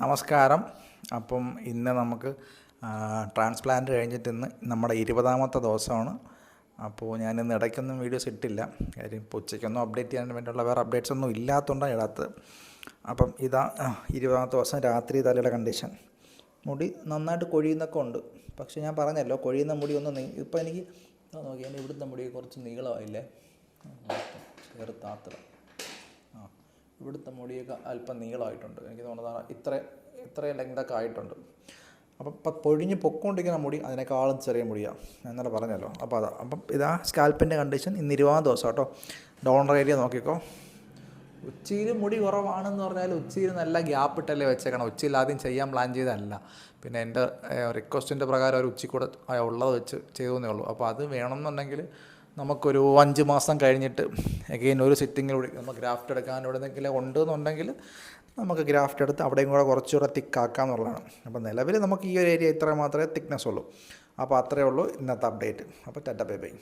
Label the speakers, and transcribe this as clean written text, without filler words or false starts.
Speaker 1: നമസ്കാരം. അപ്പം ഇന്ന് നമുക്ക് ട്രാൻസ്പ്ലാന്റ് കഴിഞ്ഞിട്ട് ഇന്ന് നമ്മുടെ 20ാമത്തെ ദിവസമാണ്. അപ്പോൾ ഞാനിന്ന് ഇടയ്ക്കൊന്നും വീഡിയോസ് ഇട്ടില്ല. കാര്യം ഇപ്പോൾ ഉച്ചയ്ക്കൊന്നും അപ്ഡേറ്റ് ചെയ്യാൻ വേണ്ടിയുള്ള വേറെ അപ്ഡേറ്റ്സ് ഒന്നും ഇല്ലാത്തതുകൊണ്ടാണ് ഇടാത്തത്. അപ്പം ഇതാ 20ാമത്തെ ദിവസം രാത്രി തലയുടെ കണ്ടീഷൻ. മുടി നന്നായിട്ട് കൊഴിയുന്നൊക്കെ ഉണ്ട്. പക്ഷേ ഞാൻ പറഞ്ഞല്ലോ, കൊഴിയുന്ന മുടി ഒന്ന് ഇപ്പോൾ എനിക്ക് നോക്കി എൻ്റെ ഇവിടുത്തെ മുടി കുറച്ച് നീളമായില്ലേ, ചെറുത്താത്ര ഇവിടുത്തെ മുടിയൊക്കെ അല്പം നീളമായിട്ടുണ്ട്. എനിക്ക് തോന്നുന്നത് ഇത്രയും ലെങ്തൊക്കെ ആയിട്ടുണ്ട്. അപ്പം പൊഴിഞ്ഞ് പൊക്കോണ്ടിരിക്കുന്ന മുടി അതിനേക്കാളും ചെറിയ മുടിയാണ്, എന്നല്ല പറഞ്ഞല്ലോ. അപ്പം ഇതാ സ്കാൽപ്പിൻ്റെ കണ്ടീഷൻ. ഇന്ന് 20ാം ദിവസം കേട്ടോ. ഡോണർ ഏരിയ നോക്കിക്കോ. ഉച്ചിയിൽ മുടി കുറവാണെന്ന് പറഞ്ഞാൽ ഉച്ചിയിൽ നല്ല ഗ്യാപ്പ് ഇട്ടല്ലേ വെച്ചേക്കണം. ഉച്ചിയിൽ ആദ്യം ചെയ്യാൻ പ്ലാൻ ചെയ്തതല്ല. പിന്നെ എൻ്റെ റിക്വസ്റ്റിൻ്റെ പ്രകാരം ഒരു ഉച്ചി കൂടെ ഉള്ളത് വെച്ച് ചെയ്തേ ഉള്ളൂ. അപ്പോൾ അത് വേണമെന്നുണ്ടെങ്കിൽ നമുക്കൊരു 5 മാസം കഴിഞ്ഞിട്ട് എഗെയിൻ ഒരു സിറ്റിങ്ങിലൂടെ നമുക്ക് ഗ്രാഫ്റ്റ് എടുക്കാൻ എവിടെയെങ്കിലും ഉണ്ടെന്നുണ്ടെങ്കിൽ നമുക്ക് ഗ്രാഫ്റ്റ് എടുത്ത് അവിടെയും കൂടെ കുറച്ചുകൂടെ തിക്കാക്കാം എന്നുള്ളതാണ്. അപ്പോൾ നിലവിൽ നമുക്ക് ഈ ഒരു ഏരിയ ഇത്ര മാത്രമേ തിക്നെസ് ഉള്ളൂ. അപ്പോൾ അത്രയേ ഉള്ളൂ ഇന്നത്തെ അപ്ഡേറ്റ്. അപ്പോൾ ടാറ്റ ബൈ ബൈ.